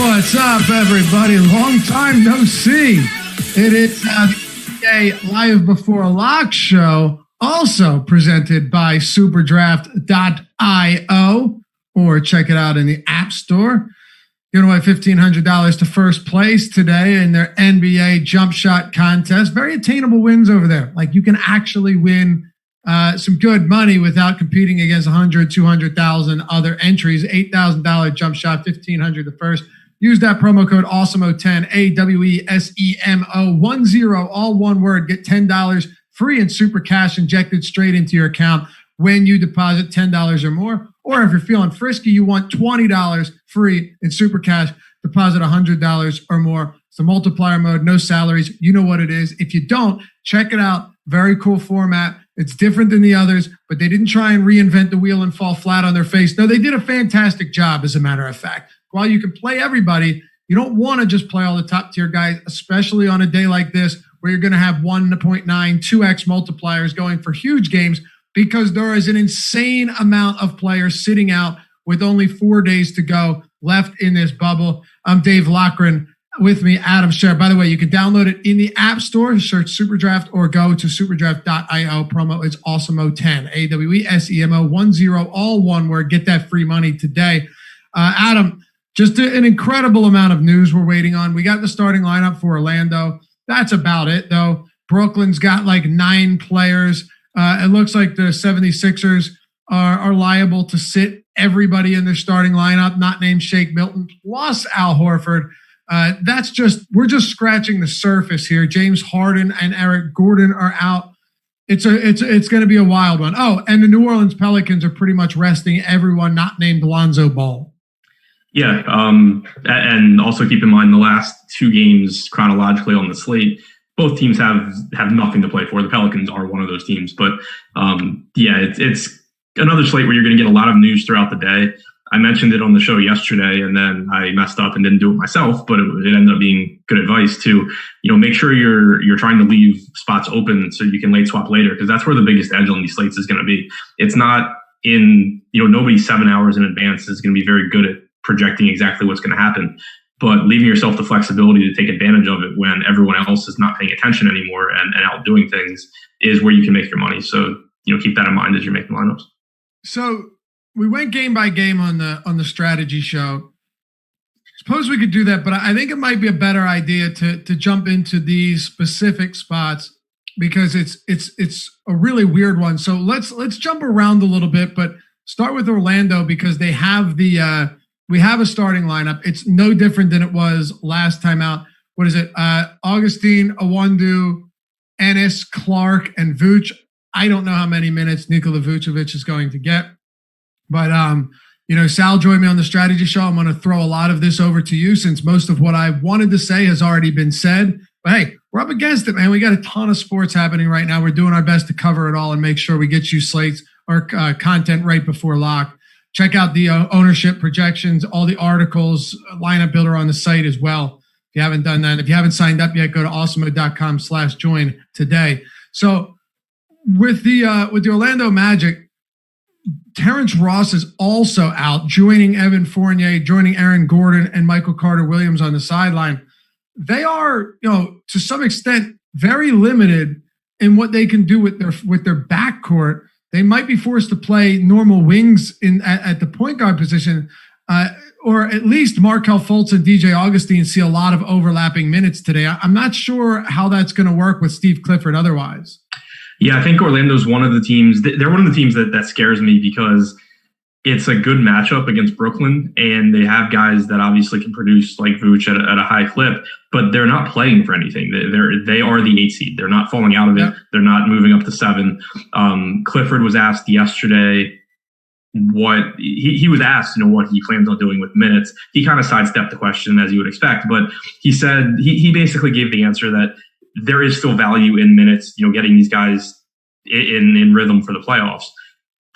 What's up, everybody? Long time no see. It is a Live Before Lock show, also presented by SuperDraft.io, or check it out in the App Store. Giving away $1,500 to first place today in their NBA jump shot contest. Very attainable wins over there. Like, you can actually win some good money without competing against 100, 200,000 other entries. $8,000 jump shot, $1,500 the first. Use that promo code Awesemo10, AWESEMO10, all one word. Get $10 free in super cash injected straight into your account when you deposit $10 or more. Or if you're feeling frisky, you want $20 free in super cash, deposit $100 or more. It's the multiplier mode, no salaries. You know what it is. If you don't, check it out. Very cool format. It's different than the others, but they didn't try and reinvent the wheel and fall flat on their face. No, they did a fantastic job, as a matter of fact. While you can play everybody, you don't want to just play all the top tier guys, especially on a day like this where you're going to have 1.9, 2x multipliers going for huge games, because there is an insane amount of players sitting out with only 4 days to go left in this bubble. I'm Dave Loughran. With me, Adam Scherer. By the way, you can download it in the App Store, search SuperDraft, or go to SuperDraft.io. Promo is Awesemo10, AWESEMO10, all one word. Get that free money today. Adam, just an incredible amount of news we're waiting on. We got the starting lineup for Orlando. That's about it, though. Brooklyn's got like 9 players. It looks like the 76ers are liable to sit everybody in their starting lineup, not named Shake Milton, plus Al Horford. We're just scratching the surface here. James Harden and Eric Gordon are out. It's going to be a wild one. Oh, and the New Orleans Pelicans are pretty much resting everyone not named Lonzo Ball. Yeah, and also keep in mind the last 2 games chronologically on the slate, both teams have nothing to play for. The Pelicans are one of those teams, but it's another slate where you're going to get a lot of news throughout the day. I mentioned it on the show yesterday, and then I messed up and didn't do it myself, but it ended up being good advice to, make sure you're trying to leave spots open so you can late swap later, because that's where the biggest edge on these slates is going to be. It's not in, nobody 7 hours in advance is going to be very good at projecting exactly what's going to happen, but leaving yourself the flexibility to take advantage of it when everyone else is not paying attention anymore and out doing things is where you can make your money. So, keep that in mind as you're making lineups. So we went game by game on the strategy show. Suppose we could do that, but I think it might be a better idea to jump into these specific spots, because it's a really weird one. So let's jump around a little bit, but start with Orlando, because they have we have a starting lineup. It's no different than it was last time out. What is it? Augustine, Awandu, Ennis, Clark, and Vooch. I don't know how many minutes Nikola Vucevic is going to get. But, Sal joined me on the strategy show. I'm going to throw a lot of this over to you, since most of what I wanted to say has already been said. But, hey, we're up against it, man. We got a ton of sports happening right now. We're doing our best to cover it all and make sure we get you slates or content right before lock. Check out the ownership projections, all the articles, lineup builder on the site as well. If you haven't done that, if you haven't signed up yet, go to awesemo.com/join today. So with the Orlando Magic, Terrence Ross is also out, joining Evan Fournier, joining Aaron Gordon and Michael Carter-Williams on the sideline. They are, to some extent, very limited in what they can do with their backcourt. They might be forced to play normal wings at the point guard position, or at least Markelle Fultz and DJ Augustine see a lot of overlapping minutes today. I'm not sure how that's going to work with Steve Clifford otherwise. Yeah, I think Orlando's one of the teams. They're one of the teams that scares me, because it's a good matchup against Brooklyn, and they have guys that obviously can produce like Vooch at a high clip, but they're not playing for anything. They are the 8 seed. They're not falling out of it. Yeah. They're not moving up to 7. Clifford was asked yesterday what he was asked, what he plans on doing with minutes. He kind of sidestepped the question, as you would expect, but he said he basically gave the answer that there is still value in minutes, getting these guys in rhythm for the playoffs.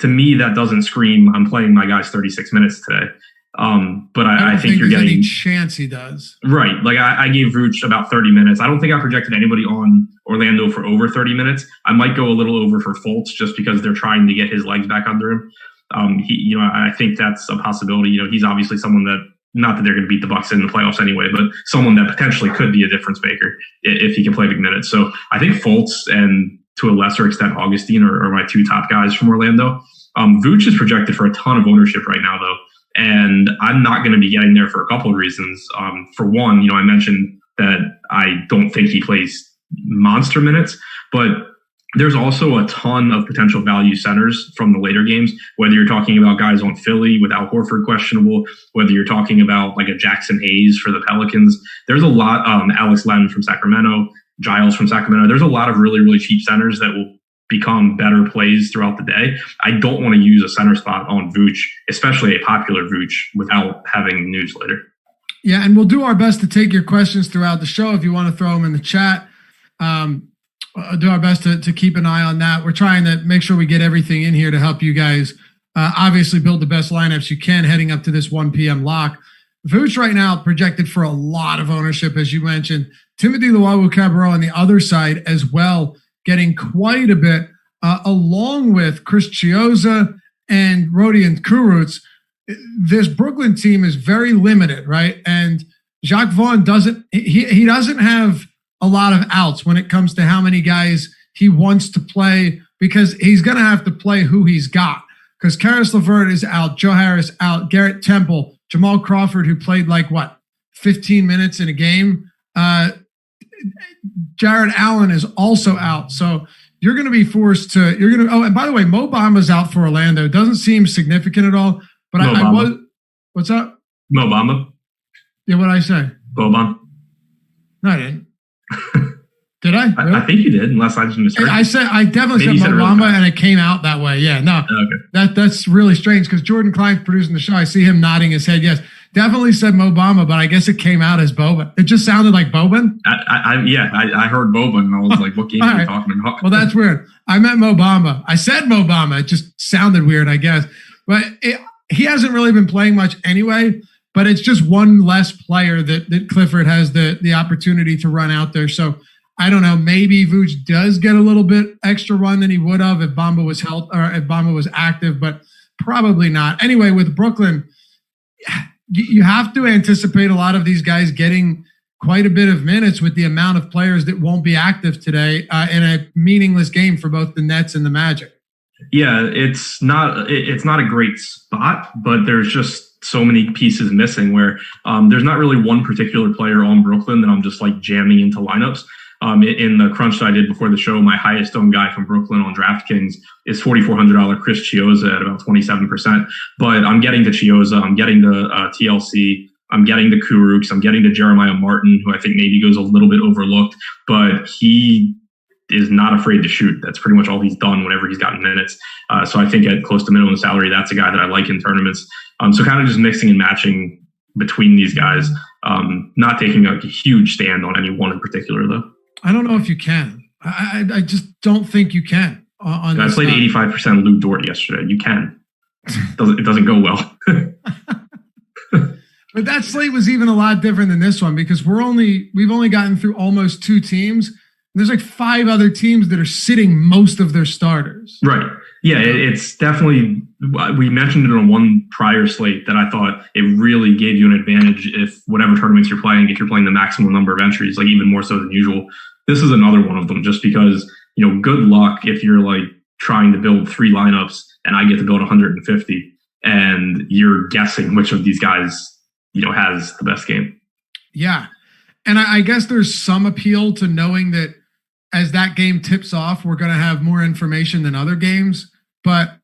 To me, that doesn't scream, I'm playing my guys 36 minutes today. But I think you're getting any chance he does. Right. Like I gave Vooch about 30 minutes. I don't think I projected anybody on Orlando for over 30 minutes. I might go a little over for Fultz just because they're trying to get his legs back under him. I think that's a possibility. He's obviously someone that not that they're going to beat the Bucks in the playoffs anyway, but someone that potentially could be a difference maker if he can play big minutes. So I think Fultz and to a lesser extent Augustine are my two top guys from Orlando. Vooch is projected for a ton of ownership right now, though, and I'm not going to be getting there for a couple of reasons. For one, I mentioned that I don't think he plays monster minutes, but there's also a ton of potential value centers from the later games, whether you're talking about guys on Philly with Al Horford questionable, whether you're talking about like a Jackson Hayes for the Pelicans. There's a lot, Alex Len from Sacramento, Giles from Sacramento. There's a lot of really, really cheap centers that will become better plays throughout the day. I don't want to use a center spot on Vooch, especially a popular Vooch, without having news later. Yeah, and we'll do our best to take your questions throughout the show if you want to throw them in the chat. Do our best to keep an eye on that. We're trying to make sure we get everything in here to help you guys obviously build the best lineups you can heading up to this 1 p.m. lock. Vooch right now projected for a lot of ownership, as you mentioned. Timothy Luwawu-Cabarrot on the other side as well, getting quite a bit, along with Chris Chiozza and Rodiance Kurus. This Brooklyn team is very limited, right? And Jacques Vaughn doesn't have a lot of outs when it comes to how many guys he wants to play, because he's going to have to play who he's got. Because Karis LeVert is out, Joe Harris out, Garrett Temple, Jamal Crawford, who played 15 minutes in a game. Jared Allen is also out. So you're going to be forced to, and by the way, Mo Bamba's out for Orlando. It doesn't seem significant at all, but I was, what's up? Mo Bamba. Yeah, what'd I say? Boban. No, I didn't. Did I? Really? I think you did, unless I just misheard. I definitely said Mo Bamba, and it came out that way. Yeah, no, okay. That's really strange because Jordan Klein's producing the show. I see him nodding his head. Yes, definitely said Mo Bamba, but I guess it came out as Boban. It just sounded like Boban. I heard Boban, and I was like, "What game are you talking about?" Well, that's weird. I meant Mo Bamba. I said Mo Bamba. It just sounded weird, I guess. But he hasn't really been playing much anyway. But it's just one less player that Clifford has the opportunity to run out there. So I don't know. Maybe Vooch does get a little bit extra run than he would have if Bamba was if Bamba was active, but probably not. Anyway, with Brooklyn, you have to anticipate a lot of these guys getting quite a bit of minutes with the amount of players that won't be active today in a meaningless game for both the Nets and the Magic. Yeah, it's not a great spot, but there's just so many pieces missing where there's not really one particular player on Brooklyn that I'm just jamming into lineups. In the crunch that I did before the show, my highest owned guy from Brooklyn on DraftKings is $4,400 Chris Chiozza at about 27%. But I'm getting to Chiozza, I'm getting to TLC, I'm getting to Kurus, I'm getting to Jeremiah Martin, who I think maybe goes a little bit overlooked, but he is not afraid to shoot. That's pretty much all he's done whenever he's gotten minutes. So I think at close to minimum salary, that's a guy that I like in tournaments. So kind of just mixing and matching between these guys, not taking a huge stand on any one in particular, though. I don't know if you can. I just don't think you can. I played 85% Lou Dort yesterday. You can. It doesn't go well. But that slate was even a lot different than this one because we've only gotten through almost two teams. There's 5 other teams that are sitting most of their starters. Right. Yeah, it's definitely, we mentioned it on one prior slate that I thought it really gave you an advantage if whatever tournaments you're playing, if you're playing the maximum number of entries, even more so than usual. This is another one of them just because, good luck if you're trying to build 3 lineups and I get to build 150 and you're guessing which of these guys, has the best game. Yeah. And I guess there's some appeal to knowing that as that game tips off, we're going to have more information than other games, but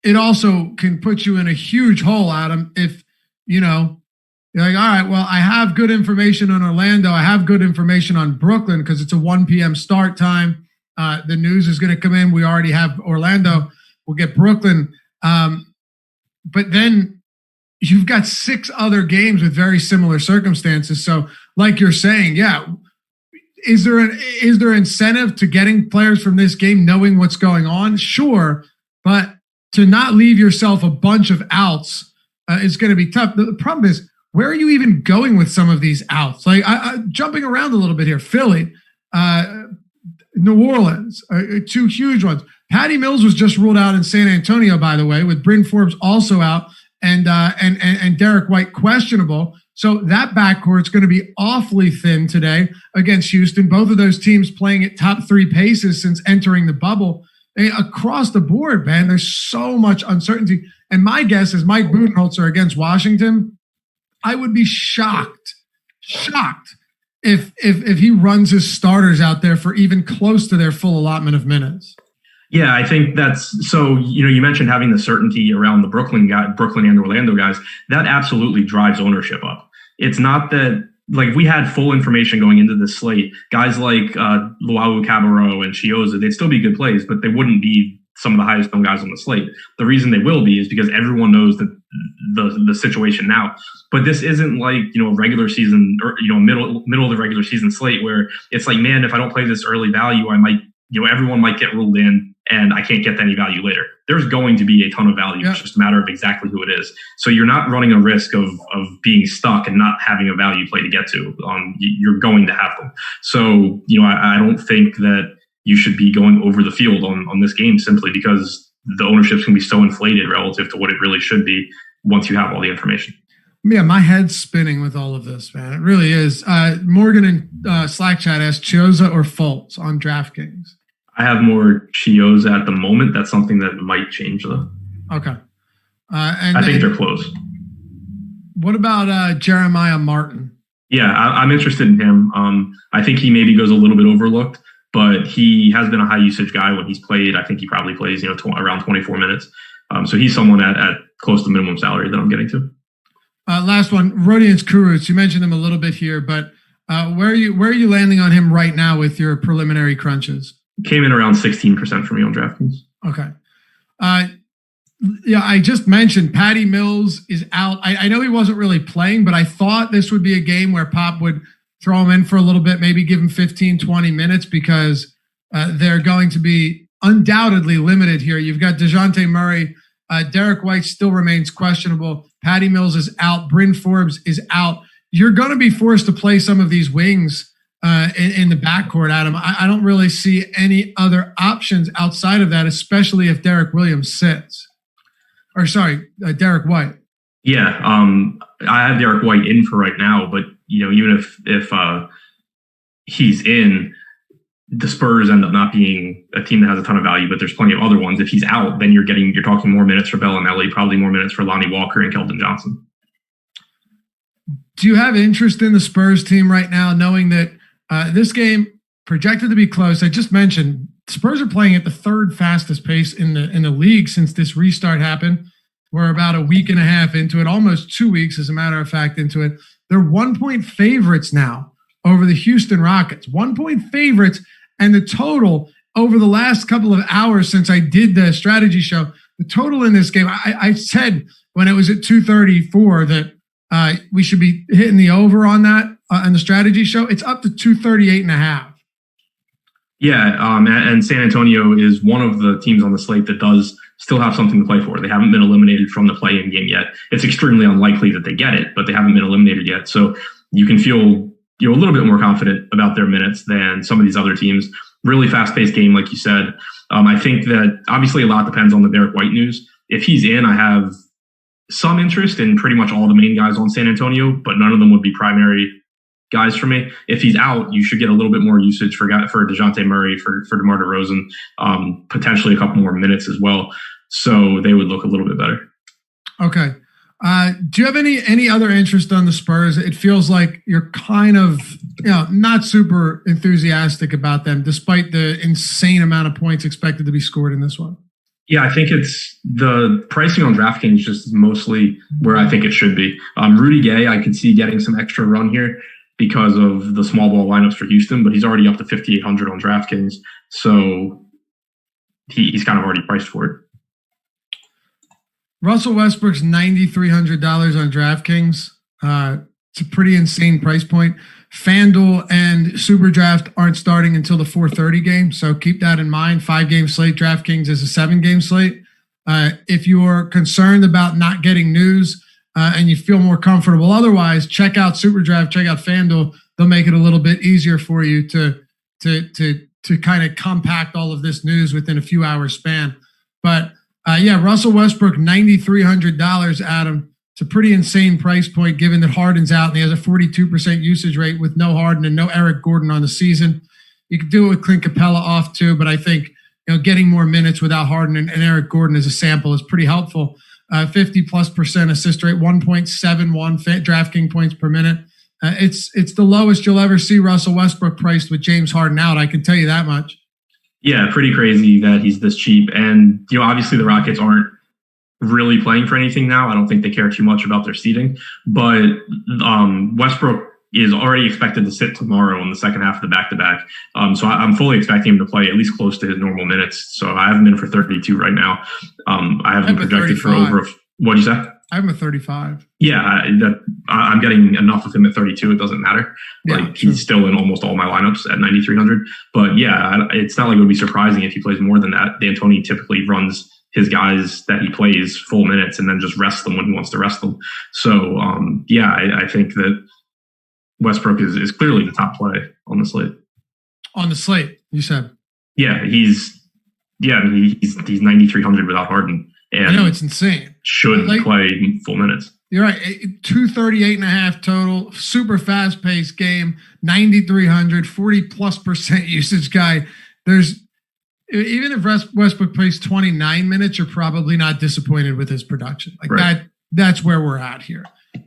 it also can put you in a huge hole, Adam, if, you're all right, well, I have good information on Orlando. I have good information on Brooklyn because it's a 1 p.m. start time. The news is going to come in. We already have Orlando. We'll get Brooklyn. But then you've got 6 other games with very similar circumstances. So like you're saying, yeah, is there incentive to getting players from this game knowing what's going on? Sure, but to not leave yourself a bunch of outs is going to be tough. The problem is, where are you even going with some of these outs? Jumping around a little bit here. Philly, New Orleans, 2 huge ones. Patty Mills was just ruled out in San Antonio, by the way, with Bryn Forbes also out. and Derek White questionable. So that backcourt's going to be awfully thin today against Houston. Both of those teams playing at top 3 paces since entering the bubble. Across the board, man, there's so much uncertainty. And my guess is Mike Budenholzer against Washington, I would be shocked if he runs his starters out there for even close to their full allotment of minutes. Yeah, I think that's so. You mentioned having the certainty around the Brooklyn and Orlando guys. That absolutely drives ownership up. It's not that like we had full information going into this slate. Guys like Luau Cabarro and Chioza, they'd still be good plays, but they wouldn't be some of the highest owned guys on the slate. The reason they will be is because everyone knows that the situation now. But this isn't like, a regular season or, middle of the regular season slate where it's like, man, if I don't play this early value, I might, everyone might get ruled in and I can't get any value later. There's going to be a ton of value. Yeah. It's just a matter of exactly who it is. So you're not running a risk of being stuck and not having a value play to get to. You're going to have them. So, I don't think that you should be going over the field on this game simply because the ownership's can be so inflated relative to what it really should be once you have all the information. Yeah, my head's spinning with all of this, man. It really is. Morgan in Slack chat asked Chioza or Fultz on DraftKings. I have more Chioza at the moment. That's something that might change, though. Okay. I think they're close. What about Jeremiah Martin? Yeah, I'm interested in him. I think he maybe goes a little bit overlooked, but he has been a high usage guy when he's played. I think he probably plays, around 24 minutes. So he's someone at close to minimum salary that I'm getting to. Last one, Rodiance Kurus. You mentioned him a little bit here, but where are you landing on him right now with your preliminary crunches? Came in around 16% for me on DraftKings. Okay. Yeah, I just mentioned Patty Mills is out. I know he wasn't really playing, but I thought this would be a game where Pop would throw him in for a little bit, maybe give him 15, 20 minutes because they're going to be undoubtedly limited here. You've got DeJounte Murray. Derek White still remains questionable. Patty Mills is out. Bryn Forbes is out. You're going to be forced to play some of these wings in the backcourt, Adam. I don't really see any other options outside of that, especially if Derek Williams sits. Or sorry, Derek White. Yeah, I have Derek White in for right now, but even if he's in, the Spurs end up not being a team that has a ton of value, but there's plenty of other ones. If he's out, then you're talking more minutes for Bellinelli, probably more minutes for Lonnie Walker and Keldon Johnson. Do you have interest in the Spurs team right now, knowing that this game projected to be close? I just mentioned Spurs are playing at the third fastest pace in the league since this restart happened. We're about a week and a half into it, almost 2 weeks, as a matter of fact, into it. They're 1-point favorites now over the Houston Rockets. 1-point favorites, and the total over the last couple of hours since I did the strategy show, the total in this game, I said when it was at 234 that we should be hitting the over on that on the strategy show. It's up to 238.5. Yeah, and San Antonio is one of the teams on the slate that does still have something to play for. They haven't been eliminated from the play-in game yet. It's extremely unlikely that they get it, but they haven't been eliminated yet. So you can feel a little bit more confident about their minutes than some of these other teams. Really fast-paced game, like you said. I think that obviously a lot depends on the Derek White news. If he's in, I have some interest in pretty much all the main guys on San Antonio, but none of them would be primary guys for me. If he's out, you should get a little bit more usage for DeJounte Murray, for DeMar DeRozan, potentially a couple more minutes as well. So they would look a little bit better. Okay. Do you have any other interest on the Spurs? It feels like you're kind of, not super enthusiastic about them, despite the insane amount of points expected to be scored in this one. Yeah, I think it's the pricing on DraftKings just mostly where I think it should be. Rudy Gay, I could see getting some extra run here because of the small ball lineups for Houston, but he's already up to 5,800 on DraftKings. So he's kind of already priced for it. Russell Westbrook's $9,300 on DraftKings. It's a pretty insane price point. FanDuel and SuperDraft aren't starting until the 4:30 game, so keep that in mind. 5-game slate. DraftKings is a 7-game slate. If you're concerned about not getting news and you feel more comfortable otherwise, check out SuperDraft, check out FanDuel. They'll make it a little bit easier for you to kind of compact all of this news within a few hours span. But Yeah, Russell Westbrook, $9,300, Adam. It's a pretty insane price point given that Harden's out and he has a 42% usage rate with no Harden and no Eric Gordon on the season. You could do it with Clint Capella off too, but I think getting more minutes without Harden and Eric Gordon as a sample is pretty helpful. 50+% assist rate, 1.71 DraftKings points per minute. It's the lowest you'll ever see Russell Westbrook priced with James Harden out. I can tell you that much. Yeah, pretty crazy that he's this cheap. And obviously the Rockets aren't really playing for anything now. I don't think they care too much about their seeding, but Westbrook is already expected to sit tomorrow in the second half of the back-to-back. So I'm fully expecting him to play at least close to his normal minutes. So I have him in for 32 right now. I have him projected for over. What'd you say? I have him at 35. Yeah, I'm getting enough of him at 32. It doesn't matter. Yeah, he's still in almost all my lineups at 9,300. But yeah, it's not like it would be surprising if he plays more than that. D'Antoni typically runs his guys that he plays full minutes and then just rests them when he wants to rest them. So I think that Westbrook is clearly the top play on the slate. On the slate, you said? Yeah, he's 9,300 without Harden. And I know, it's insane. Should play full minutes. You're right. 238.5 total, super fast paced game, 9,300, 40+% usage guy. Even if Westbrook plays 29 minutes, you're probably not disappointed with his production. That's where we're at here.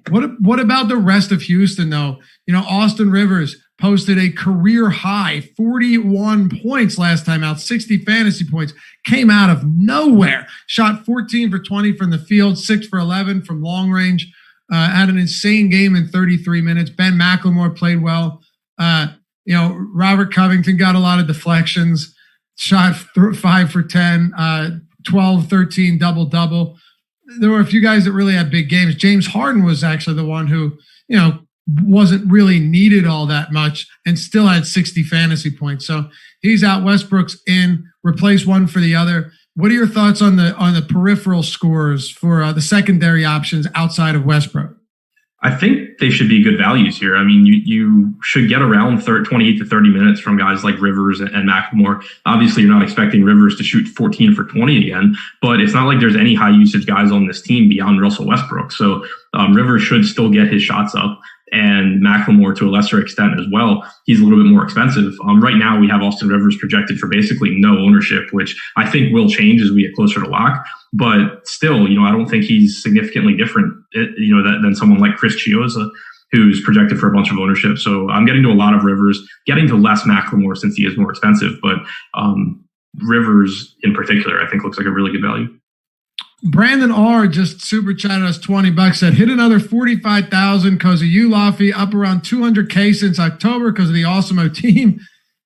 What about the rest of Houston, though? Austin Rivers posted a career high 41 points last time out, 60 fantasy points, came out of nowhere, shot 14 for 20 from the field, 6 for 11 from long range, had an insane game in 33 minutes. Ben McLemore played well. Robert Covington got a lot of deflections, shot 5 for 10, 12, 13, double-double. There were a few guys that really had big games. James Harden was actually the one who, wasn't really needed all that much and still had 60 fantasy points. So he's out. Westbrook's in. Replace one for the other. What are your thoughts on the peripheral scores for the secondary options outside of Westbrook? I think they should be good values here. I mean, you should get around 28 to 30 minutes from guys like Rivers and McLemore. Obviously, you're not expecting Rivers to shoot 14 for 20 again, but it's not like there's any high usage guys on this team beyond Russell Westbrook. So Rivers should still get his shots up, and McLemore to a lesser extent as well. He's a little bit more expensive. Right now, we have Austin Rivers projected for basically no ownership, which I think will change as we get closer to lock. But still, I don't think he's significantly different, than someone like Chris Chiozza, who's projected for a bunch of ownership. So I'm getting to a lot of Rivers, getting to less McLemore since he is more expensive. But Rivers in particular, I think looks like a really good value. Brandon R just super chatted us $20, said hit another 45,000 because of you, Laffy, up around 200K since October because of the Awesemo team.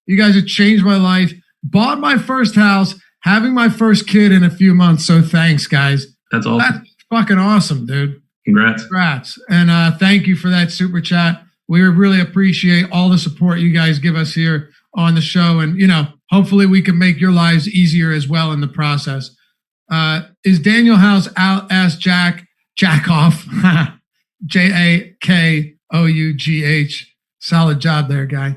You guys have changed my life. Bought my first house, having my first kid in a few months. So thanks, guys. That's awesome. That's fucking awesome, dude. Congrats. And thank you for that super chat. We really appreciate all the support you guys give us here on the show. And, hopefully we can make your lives easier as well in the process. Is Daniel House out? Asked Jack off. JAKOUGH. Solid job there, guy.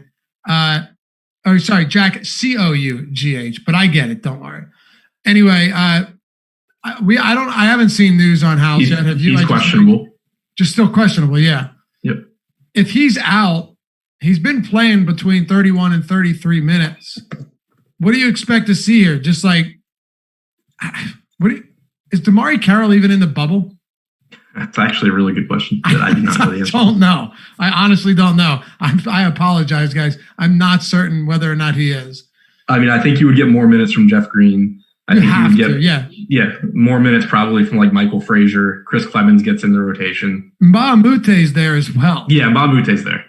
Jack COUGH, but I get it. Don't worry. Anyway, I haven't seen news on House yet. Have you? He's questionable. Just still questionable. Yeah. Yep. If he's out, he's been playing between 31 and 33 minutes. What do you expect to see here? Just like, is Damari Carroll even in the bubble? That's actually a really good question. I do not know the answer. I don't know. I honestly don't know. I apologize, guys. I'm not certain whether or not he is. I mean, I think you would get more minutes from Jeff Green. I think you would get more minutes probably from like Michael Frazier. Chris Clemens gets in the rotation. Mbah Mute's there as well. Yeah, Mbah Mute's there.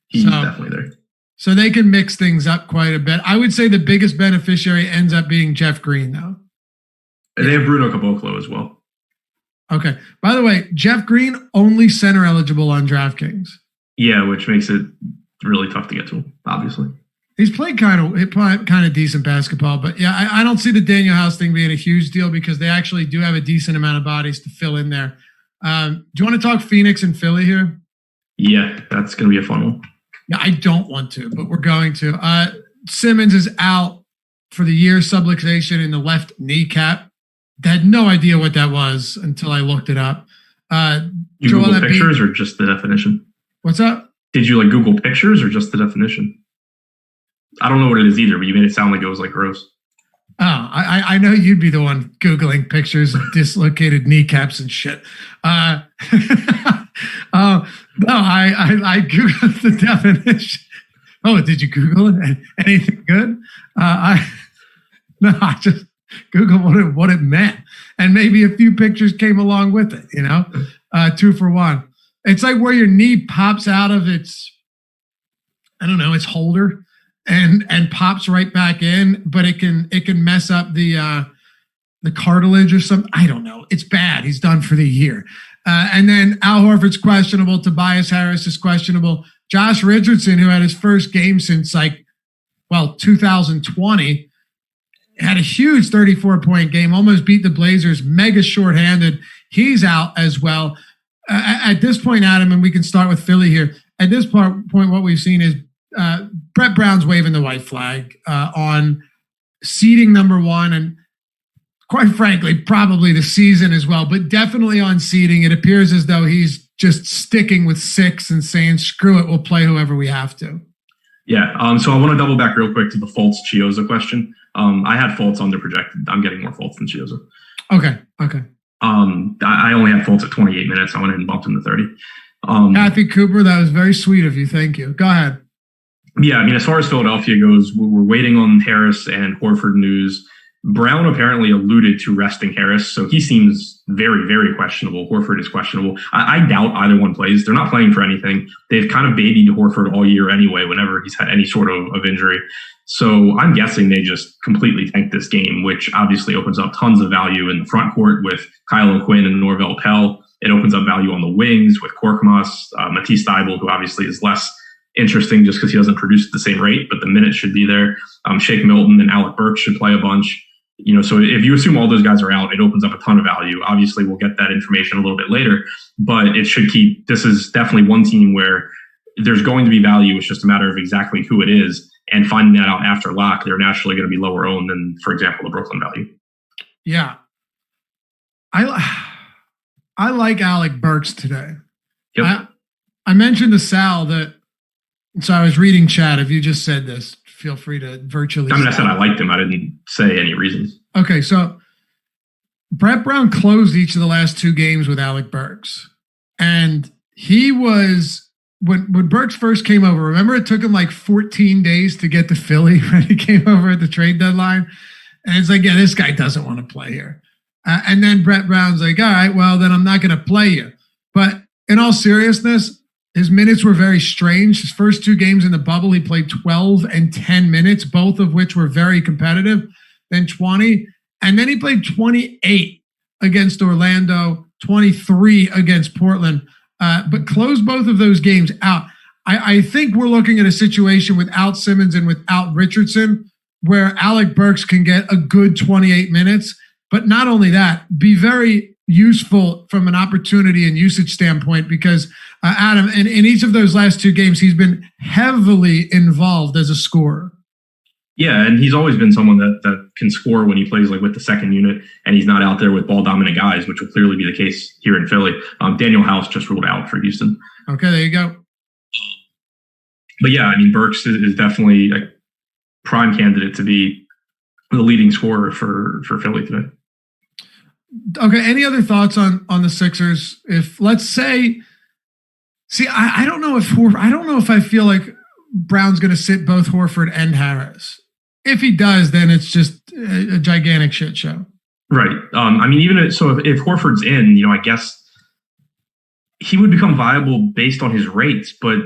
He's definitely there. So they can mix things up quite a bit. I would say the biggest beneficiary ends up being Jeff Green, though. And they have Bruno Caboclo as well. Okay. By the way, Jeff Green only center eligible on DraftKings. Yeah, which makes it really tough to get to him, obviously. He's played kind of decent basketball, but yeah, I don't see the Daniel House thing being a huge deal because they actually do have a decent amount of bodies to fill in there. Do you want to talk Phoenix and Philly here? Yeah, that's going to be a fun one. Yeah, I don't want to, but we're going to. Simmons is out for the year, subluxation in the left kneecap. had no idea what that was until I looked it up. You Google pictures or just the definition? What's up? Did you like Google pictures or just the definition? I don't know what it is either, but you made it sound like it was like gross. Oh, I know you'd be the one Googling pictures of dislocated kneecaps and shit. No, I Googled the definition. Oh, did you Google it? Anything good? I just Googled what it meant. And maybe a few pictures came along with it, 2 for 1. It's like where your knee pops out of its holder and pops right back in, but it can mess up the cartilage or something. I don't know. It's bad. He's done for the year. And then Al Horford's questionable. Tobias Harris is questionable. Josh Richardson, who had his first game since 2020, had a huge 34-point game, almost beat the Blazers, mega shorthanded. He's out as well. At this point, Adam, and we can start with Philly here. At this point, what we've seen is Brett Brown's waving the white flag on seeding number 1, and quite frankly, probably the season as well, but definitely on seeding. It appears as though he's just sticking with 6 and saying, screw it, we'll play whoever we have to. Yeah. So I want to double back real quick to the Fultz-Chiozza question. I had Fultz underprojected. I'm getting more Fultz than Chiozza. Okay. I only had Fultz at 28 minutes. I went ahead and bumped him to 30. Kathy Cooper, that was very sweet of you. Thank you. Go ahead. Yeah, I mean, as far as Philadelphia goes, we're waiting on Harris and Horford news. Brown apparently alluded to resting Harris, so he seems very, very questionable. Horford is questionable. I doubt either one plays. They're not playing for anything. They've kind of babied Horford all year anyway, whenever he's had any sort of injury. So I'm guessing they just completely tank this game, which obviously opens up tons of value in the front court with Kyle O'Quinn and Norvell Pell. It opens up value on the wings with Korkmaz, Matisse Thybulle, who obviously is less interesting just because he doesn't produce at the same rate, but the minutes should be there. Shake Milton and Alec Burks should play a bunch. So if you assume all those guys are out, it opens up a ton of value. Obviously, we'll get that information a little bit later, but it should keep. This is definitely one team where there's going to be value. It's just a matter of exactly who it is, and finding that out after lock. They're naturally going to be lower owned than, for example, the Brooklyn value. Yeah, I like Alec Burks today. Yep. I mentioned to Sal that. So I was reading chat. If you just said this, feel free to virtually. I said I liked him. I didn't say any reasons. Okay, so Brett Brown closed each of the last 2 games with Alec Burks. And he was, when Burks first came over, remember it took him like 14 days to get to Philly when he came over at the trade deadline? And it's like, yeah, this guy doesn't want to play here. And then Brett Brown's like, all right, well, then I'm not going to play you. But in all seriousness, his minutes were very strange. His first 2 games in the bubble, he played 12 and 10 minutes, both of which were very competitive, then 20. And then he played 28 against Orlando, 23 against Portland, but closed both of those games out. I think we're looking at a situation without Simmons and without Richardson where Alec Burks can get a good 28 minutes, but not only that, be very useful from an opportunity and usage standpoint because Adam, in each of those last 2 games, he's been heavily involved as a scorer. Yeah, and he's always been someone that can score when he plays like with the second unit, and he's not out there with ball dominant guys, which will clearly be the case here in Philly. Daniel House just ruled out for Houston. Okay, there you go. But yeah, I mean, Burks is definitely a prime candidate to be the leading scorer for Philly today. Okay, any other thoughts on the Sixers? If let's say. See, I don't know if I feel like Brown's going to sit both Horford and Harris. If he does, then it's just a gigantic shit show. Right. I mean, even if Horford's in, I guess he would become viable based on his rates. But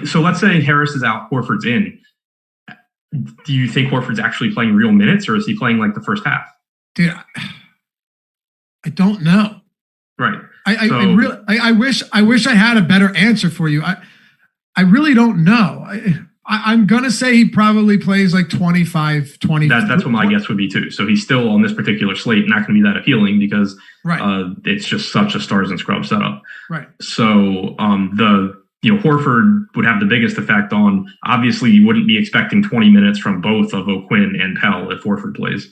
so let's say Harris is out, Horford's in. Do you think Horford's actually playing real minutes, or is he playing like the first half? Dude, I don't know. Right. I wish I had a better answer for you. I really don't know. I'm going to say he probably plays like 25, 20. That's what my guess would be too. So he's still on this particular slate, not going to be that appealing because it's just such a stars and scrubs setup. Right. So Horford would have the biggest effect on, obviously you wouldn't be expecting 20 minutes from both of O'Quinn and Pell if Horford plays.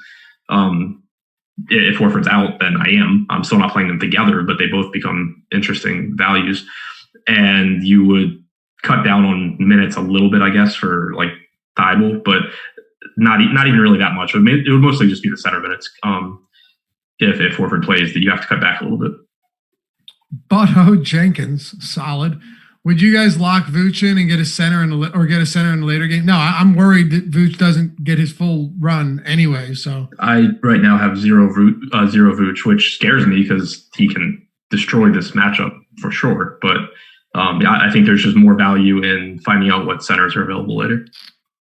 if Horford's out, then I am. I'm still not playing them together, but they both become interesting values. And you would cut down on minutes a little bit, I guess, for like Thibault, but not even really that much. It would mostly just be the center minutes. If Horford plays, that you have to cut back a little bit. Butto Jenkins, solid. Would you guys lock Vooch in and get a center in the later game? No, I'm worried that Vooch doesn't get his full run anyway. So I right now have zero Vooch, which scares me because he can destroy this matchup for sure. But I think there's just more value in finding out what centers are available later.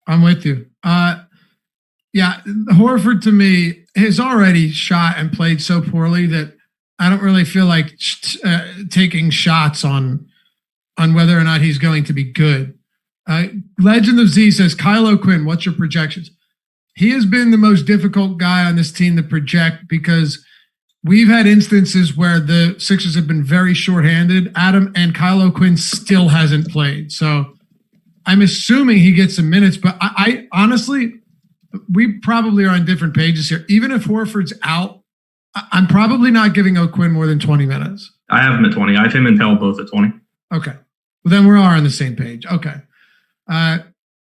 I'm with you. Yeah, Horford to me has already shot and played so poorly that I don't really feel like taking shots on whether or not he's going to be good. Legend of Z says, Kyle O'Quinn, what's your projections? He has been the most difficult guy on this team to project because we've had instances where the Sixers have been very shorthanded. Adam and Kyle O'Quinn still hasn't played. So I'm assuming he gets some minutes, but I honestly, we probably are on different pages here. Even if Horford's out, I'm probably not giving O'Quinn more than 20 minutes. I have him at 20. I have him and Pell both at 20. Okay. Well, then we are on the same page. Okay.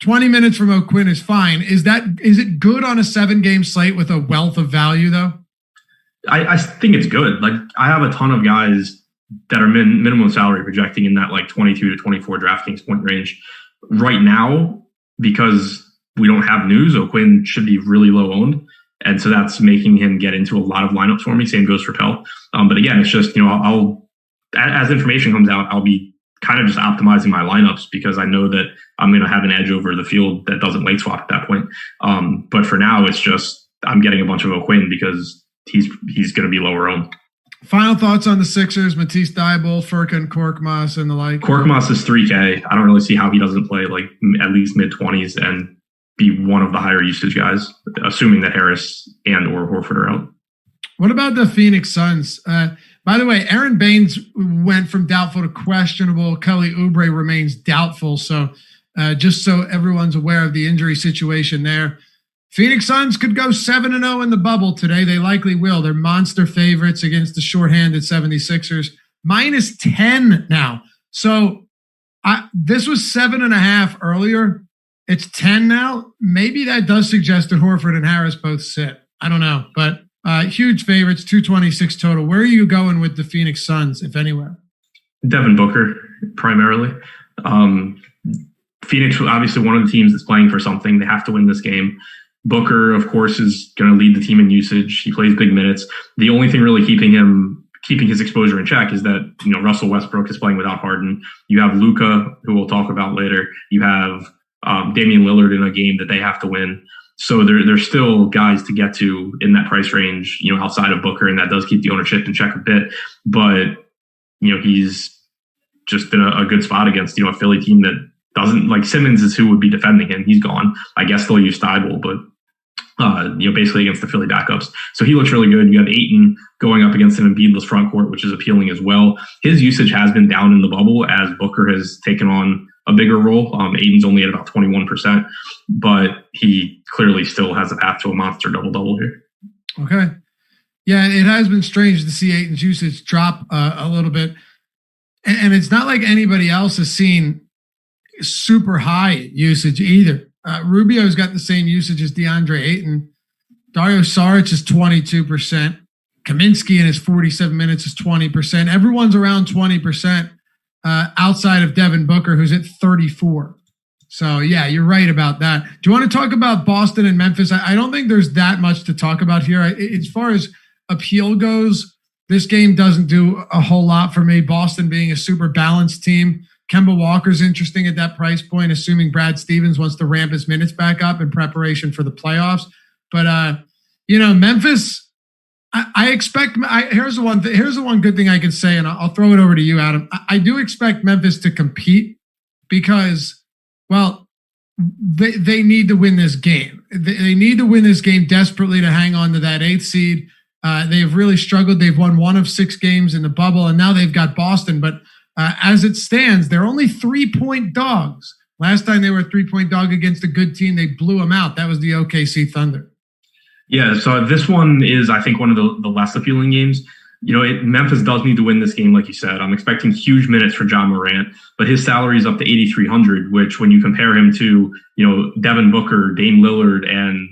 20 minutes from O'Quinn is fine. Is it good on a 7-game slate with a wealth of value, though? I think it's good. Like, I have a ton of guys that are minimum salary projecting in that like 22 to 24 DraftKings point range. Right now, because we don't have news, O'Quinn should be really low owned. And so that's making him get into a lot of lineups for me. Same goes for Pell. But again, it's just, I'll as information comes out, I'll be kind of just optimizing my lineups because I know that I'm going to have an edge over the field that doesn't late swap at that point. But for now, it's just I'm getting a bunch of O'Quinn because he's going to be lower owned. Final thoughts on the Sixers, Matisse Thybulle, Furkan, Korkmaz, and the like. Korkmaz is 3K. I don't really see how he doesn't play like at least mid-20s and be one of the higher usage guys, assuming that Harris and or Horford are out. What about the Phoenix Suns? By the way, Aaron Baines went from doubtful to questionable. Kelly Oubre remains doubtful. So just so everyone's aware of the injury situation there. Phoenix Suns could go 7-0 in the bubble today. They likely will. They're monster favorites against the shorthanded 76ers. -10 now. So this was 7.5 earlier. It's 10 now. Maybe that does suggest that Horford and Harris both sit. I don't know, but huge favorites, 226 total. Where are you going with the Phoenix Suns, if anywhere? Devin Booker, primarily. Phoenix, obviously one of the teams that's playing for something. They have to win this game. Booker, of course, is going to lead the team in usage. He plays big minutes. The only thing really keeping his exposure in check is that, Russell Westbrook is playing without Harden. You have Luka, who we'll talk about later. You have Damian Lillard in a game that they have to win. So there's still guys to get to in that price range, outside of Booker, and that does keep the ownership in check a bit. But, he's just been a good spot against, a Philly team that doesn't, like, Simmons is who would be defending him. He's gone. I guess they'll use Thybulle, but, basically against the Philly backups. So he looks really good. You have Ayton going up against an Embiidless front court, which is appealing as well. His usage has been down in the bubble as Booker has taken on a bigger role. Ayton's only at about 21%, but he clearly still has a path to a monster double-double here. Okay. Yeah, it has been strange to see Ayton's usage drop a little bit. And it's not like anybody else has seen super high usage either. Rubio's got the same usage as DeAndre Ayton. Dario Saric is 22%. Kaminsky in his 47 minutes is 20%. Everyone's around 20%. Outside of Devin Booker, who's at 34. So, yeah, you're right about that. Do you want to talk about Boston and Memphis? I don't think there's that much to talk about here. As far as appeal goes, this game doesn't do a whole lot for me. Boston being a super balanced team. Kemba Walker's interesting at that price point, assuming Brad Stevens wants to ramp his minutes back up in preparation for the playoffs. But, Memphis... I expect. Here's the one good thing I can say, and I'll throw it over to you, Adam. I do expect Memphis to compete because, well, they need to win this game. They need to win this game desperately to hang on to that 8th seed. They have really struggled. They've won 1 of 6 games in the bubble, and now they've got Boston. But as it stands, they're only 3-point dogs. Last time they were a 3-point dog against a good team, they blew them out. That was the OKC Thunder. Yeah, so this one is, I think, one of the less appealing games. Memphis does need to win this game, like you said. I'm expecting huge minutes for John Morant, but his salary is up to $8,300, which when you compare him to, Devin Booker, Dame Lillard, and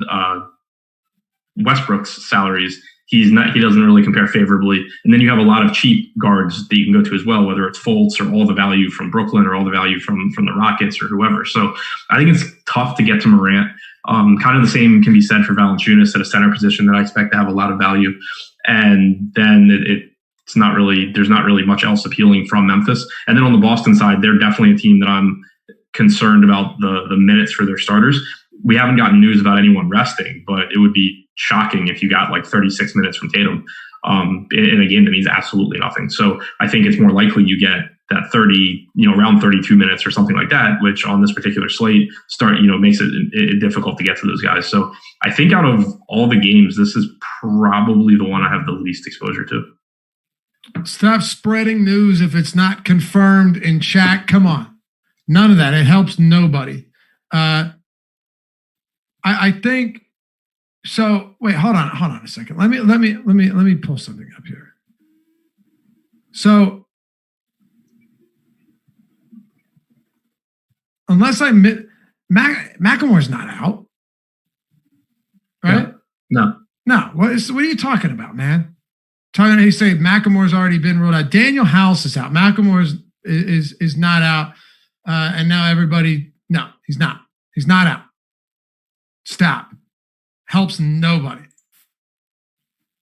Westbrook's salaries, he doesn't really compare favorably. And then you have a lot of cheap guards that you can go to as well, whether it's Fultz or all the value from Brooklyn or all the value from the Rockets or whoever. So I think it's tough to get to Morant. Kind of the same can be said for Valanciunas at a center position that I expect to have a lot of value. And then there's not really much else appealing from Memphis. And then on the Boston side, they're definitely a team that I'm concerned about the minutes for their starters. We haven't gotten news about anyone resting, but it would be shocking if you got like 36 minutes from Tatum in a game that means absolutely nothing. So I think it's more likely you get that 30, around 32 minutes or something like that, which on this particular slate makes it difficult to get to those guys. So I think out of all the games, this is probably the one I have the least exposure to. Stop spreading news if it's not confirmed in chat. Come on. None of that. It helps nobody. I think so. Wait, hold on a second. Let me pull something up here. So unless I McLemore's not out, right? No. What are you talking about, man? He say McLemore's already been ruled out. Daniel House is out. McLemore is not out, and now everybody. No, he's not. He's not out. Stop. Helps nobody.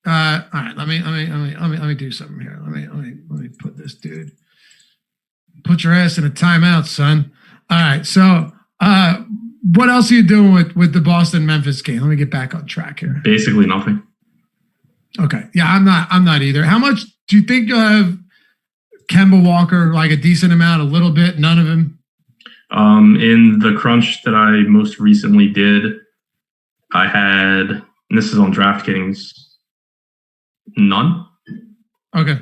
All right. Let me do something here. Let me put this dude. Put your ass in a timeout, son. All right. So, what else are you doing with the Boston Memphis game? Let me get back on track here. Basically nothing. Okay. Yeah, I'm not either. How much do you think you'll have Kemba Walker? Like a decent amount, a little bit, none of him? In the crunch that I most recently did, I had, and this is on DraftKings, none. Okay.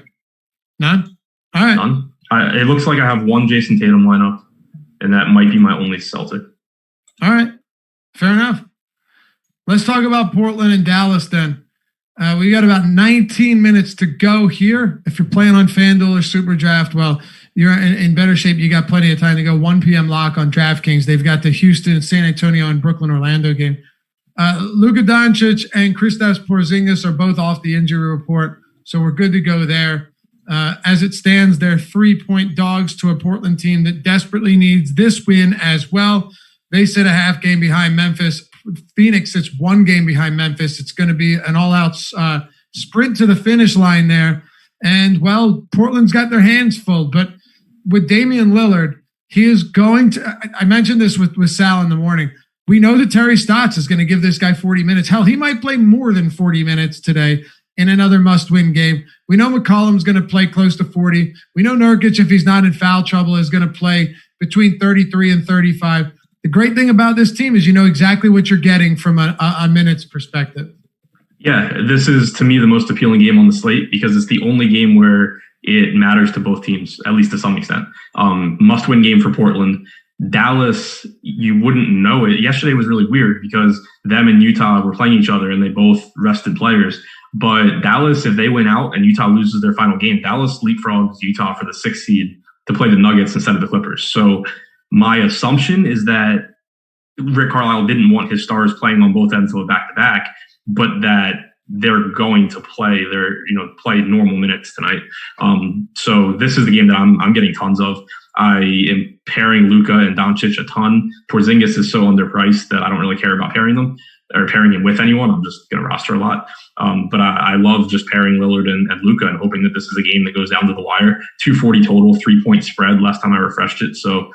None? All right. None. It looks like I have one Jason Tatum lineup, and that might be my only Celtic. All right. Fair enough. Let's talk about Portland and Dallas then. We got about 19 minutes to go here. If you're playing on FanDuel or SuperDraft, well, you're in better shape. You got plenty of time to go. 1 p.m. lock on DraftKings. They've got the Houston, San Antonio, and Brooklyn, Orlando game. Luka Doncic and Kristaps Porzingis are both off the injury report, so we're good to go there. As it stands, they're 3-point dogs to a Portland team that desperately needs this win as well. They sit a half game behind Memphis. Phoenix sits 1 game behind Memphis. It's going to be an all-out sprint to the finish line there. And, well, Portland's got their hands full. But with Damian Lillard, he is going to – I mentioned this with Sal in the morning. We know that Terry Stotts is going to give this guy 40 minutes. Hell, he might play more than 40 minutes today in another must-win game. We know McCollum's going to play close to 40. We know Nurkic, if he's not in foul trouble, is going to play between 33 and 35. The great thing about this team is you know exactly what you're getting from a minutes perspective. Yeah, this is, to me, the most appealing game on the slate because it's the only game where it matters to both teams, at least to some extent. Must-win game for Portland. Dallas, you wouldn't know it. Yesterday was really weird because them and Utah were playing each other and they both rested players. But Dallas, if they win out and Utah loses their final game, Dallas leapfrogs Utah for the 6th seed to play the Nuggets instead of the Clippers. So my assumption is that Rick Carlisle didn't want his stars playing on both ends of a back-to-back, but that they're going to play play normal minutes tonight. So this is the game that I'm getting tons of. I am pairing Luka and Doncic a ton. Porzingis is so underpriced that I don't really care about pairing them or pairing him with anyone. I'm just going to roster a lot. But I love just pairing Lillard and Luka and hoping that this is a game that goes down to the wire. 240 total, 3-point spread last time I refreshed it. So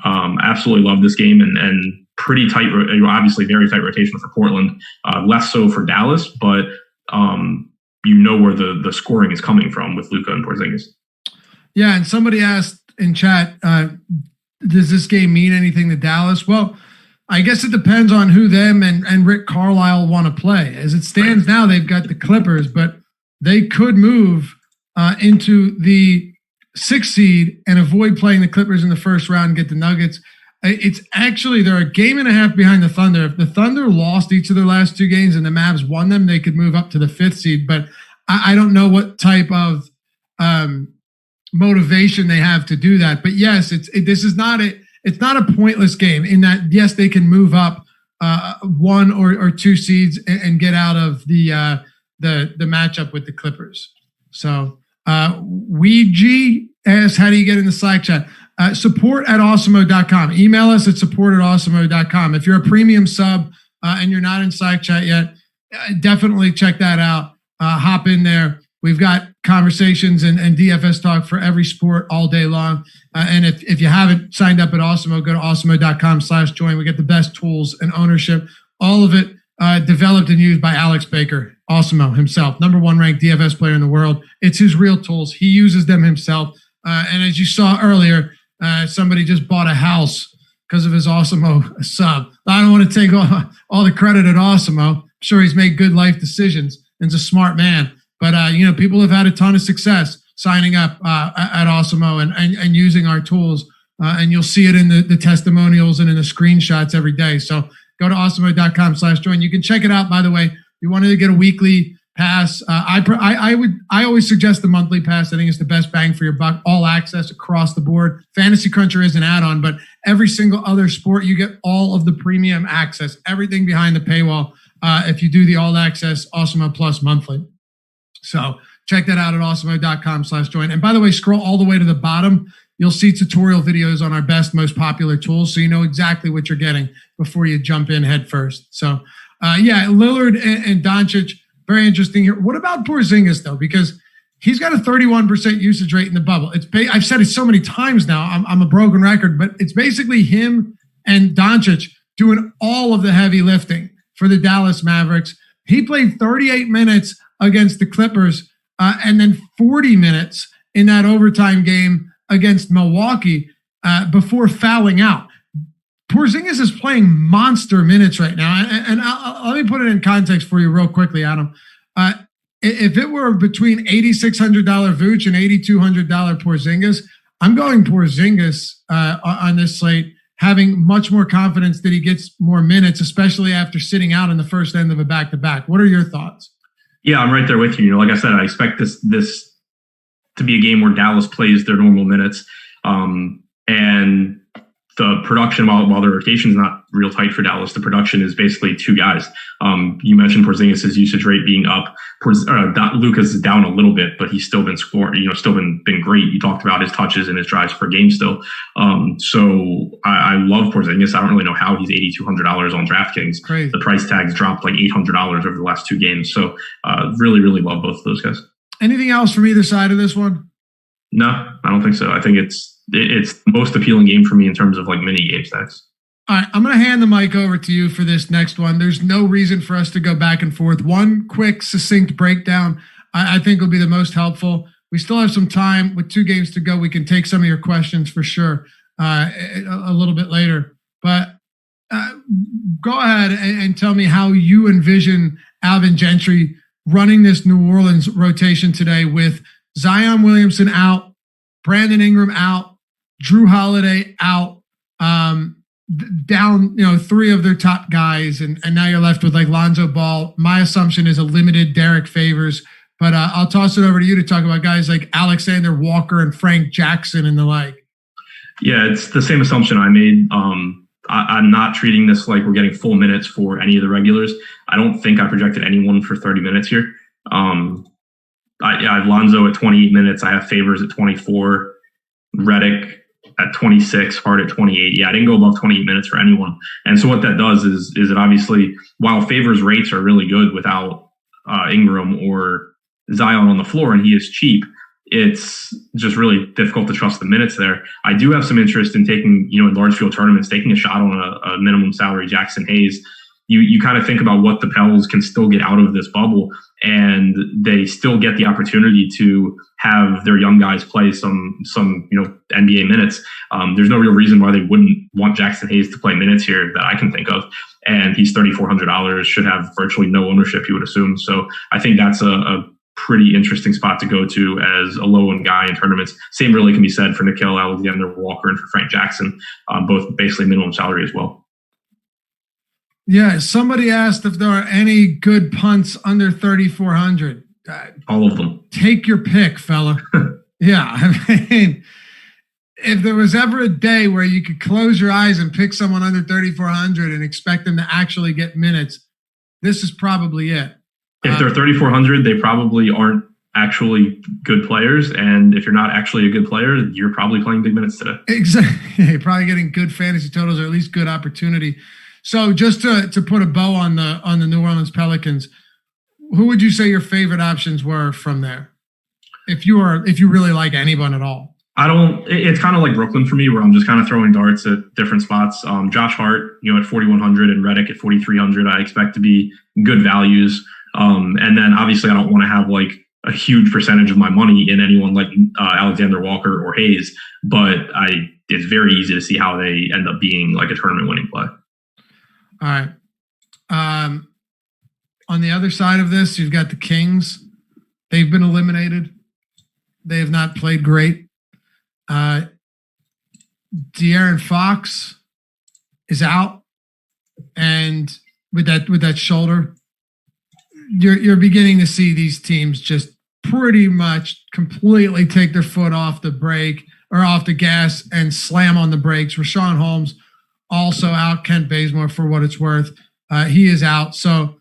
absolutely love this game and pretty tight, obviously very tight rotation for Portland. Less so for Dallas, but you know where the scoring is coming from with Luka and Porzingis. Yeah, and somebody asked in chat, does this game mean anything to Dallas? Well, I guess it depends on who them and Rick Carlisle want to play. As it stands now, they've got the Clippers, but they could move into the 6th seed and avoid playing the Clippers in the first round and get the Nuggets. It's actually, they're a game and a half behind the Thunder. If the Thunder lost each of their last two games and the Mavs won them, they could move up to the 5th seed. But I don't know what type of motivation they have to do that. But yes, this is not a pointless game in that, yes, they can move up 1 or 2 seeds and get out of the matchup with the Clippers. So Ouija asks, how do you get in the Slack chat? Support at awesemo.com. Email us at support@awesemo.com. If you're a premium sub and you're not in Slack chat yet, definitely check that out. Hop in there. We've got conversations and DFS talk for every sport all day long. And if you haven't signed up at Awesemo, go to awesemo.com/join. We get the best tools and ownership. All of it developed and used by Alex Baker, Awesemo himself, #1 ranked DFS player in the world. It's his real tools. He uses them himself. And as you saw earlier, somebody just bought a house because of his Awesemo sub. I don't want to take all the credit at Awesemo. I'm sure he's made good life decisions and is a smart man. But, people have had a ton of success signing up at Awesemo and using our tools. And you'll see it in the testimonials and in the screenshots every day. So go to awesemo.com/join. You can check it out, by the way. If you wanted to get a weekly pass, I always suggest the monthly pass. I think it's the best bang for your buck. All access across the board. Fantasy Cruncher is an add-on, but every single other sport, you get all of the premium access, everything behind the paywall. If you do the all access Awesemo Plus monthly. So check that out at awesemo.com/join. And by the way, scroll all the way to the bottom. You'll see tutorial videos on our best, most popular tools. So you know exactly what you're getting before you jump in head first. So Lillard and Doncic, very interesting here. What about Porzingis though? Because he's got a 31% usage rate in the bubble. I've said it so many times now. I'm a broken record, but it's basically him and Doncic doing all of the heavy lifting for the Dallas Mavericks. He played 38 minutes against the Clippers and then 40 minutes in that overtime game against Milwaukee before fouling out. Porzingis is playing monster minutes right now. And let me put it in context for you real quickly, Adam. If it were between $8,600 Vooch and $8,200 Porzingis, I'm going Porzingis on this slate, having much more confidence that he gets more minutes, especially after sitting out in the first end of a back-to-back. What are your thoughts? Yeah, I'm right there with you. Like I said, I expect this to be a game where Dallas plays their normal minutes. And the production, while the rotation is not real tight for Dallas, the production is basically 2 guys. You mentioned Porzingis' usage rate being up. Lucas is down a little bit, but he's still been scoring, still been great. You talked about his touches and his drives per game still. So I love Porzingis. I don't really know how he's $8,200 on DraftKings. Crazy. The price tag's dropped like $800 over the last 2 games. So really, really love both of those guys. Anything else from either side of this one? No, I don't think so. I think it's the most appealing game for me in terms of like mini game stacks. All right, I'm going to hand the mic over to you for this next one. There's no reason for us to go back and forth. One quick, succinct breakdown I think will be the most helpful. We still have some time with 2 games to go. We can take some of your questions for sure a little bit later. But go ahead and tell me how you envision Alvin Gentry running this New Orleans rotation today with Zion Williamson out, Brandon Ingram out, Drew Holiday out, down 3 of their top guys, and now you're left with like Lonzo Ball. My assumption is a limited Derek Favors, but I'll toss it over to you to talk about guys like Alexander Walker and Frank Jackson and the like. Yeah, it's the same assumption I made. I'm not treating this like we're getting full minutes for any of the regulars. I don't think I projected anyone for 30 minutes here. I have Lonzo at 28 minutes. I have Favors at 24, Redick at 26, Hart at 28. Yeah, I didn't go above 28 minutes for anyone. And so what that does is it obviously, while Favors rates are really good without Ingram or Zion on the floor, and he is cheap, it's just really difficult to trust the minutes there. I do have some interest in taking, in large field tournaments, taking a shot on a minimum salary Jackson Hayes. You kind of think about what the Pels can still get out of this bubble, and they still get the opportunity to have their young guys play some NBA minutes. There's no real reason why they wouldn't want Jackson Hayes to play minutes here that I can think of. And he's $3,400, should have virtually no ownership, you would assume. So I think that's a pretty interesting spot to go to as a low-end guy in tournaments. Same really can be said for Nickeil Alexander-Walker and for Frank Jackson, both basically minimum salary as well. Yeah, somebody asked if there are any good punts under 3,400. All of them. Take your pick, fella. Yeah, I mean, if there was ever a day where you could close your eyes and pick someone under 3,400 and expect them to actually get minutes, this is probably it. If they're 3,400, they probably aren't actually good players. And if you're not actually a good player, you're probably playing big minutes today. Exactly. You're probably getting good fantasy totals or at least good opportunity. So just to put a bow on the New Orleans Pelicans, who would you say your favorite options were from there? If you really like anyone at all. It's kind of like Brooklyn for me, where I'm just kind of throwing darts at different spots. Josh Hart, at 4,100 and Redick at 4,300, I expect to be good values. And then obviously I don't want to have like a huge percentage of my money in anyone like Alexander Walker or Hayes, but it's very easy to see how they end up being like a tournament winning play. All right. On the other side of this, you've got the Kings. They've been eliminated. They have not played great. De'Aaron Fox is out, and with that shoulder, you're beginning to see these teams just pretty much completely take their foot off the brake or off the gas and slam on the brakes. Rashawn Holmes also out. Kent Bazemore, for what it's worth, he is out. So,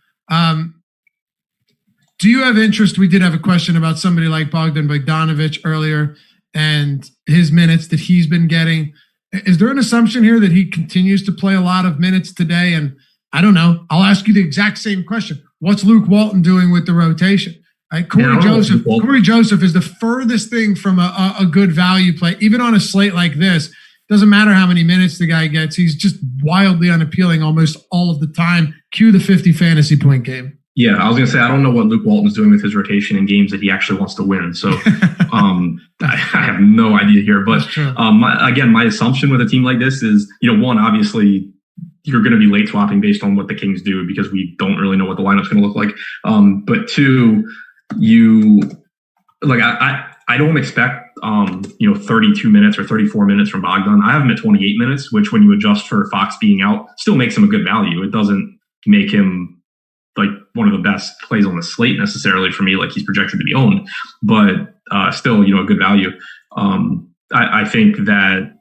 do you have interest? We did have a question about somebody like Bogdan Bogdanovic earlier and his minutes that he's been getting. Is there an assumption here that he continues to play a lot of minutes today? And I don't know. I'll ask you the exact same question. What's Luke Walton doing with the rotation? Corey Joseph is the furthest thing from a good value play. Even on a slate like this, doesn't matter how many minutes the guy gets. He's just wildly unappealing almost all of the time. Cue the 50 fantasy point game. Yeah, I was going to say, I don't know what Luke Walton's doing with his rotation in games that he actually wants to win. So I have no idea here. But my assumption with a team like this is, one, obviously you're going to be late swapping based on what the Kings do because we don't really know what the lineup's going to look like. But two, I don't expect 32 minutes or 34 minutes from Bogdan. I have him at 28 minutes, which when you adjust for Fox being out, still makes him a good value. It doesn't make him like one of the best plays on the slate necessarily for me, like he's projected to be owned, but still, a good value. I think that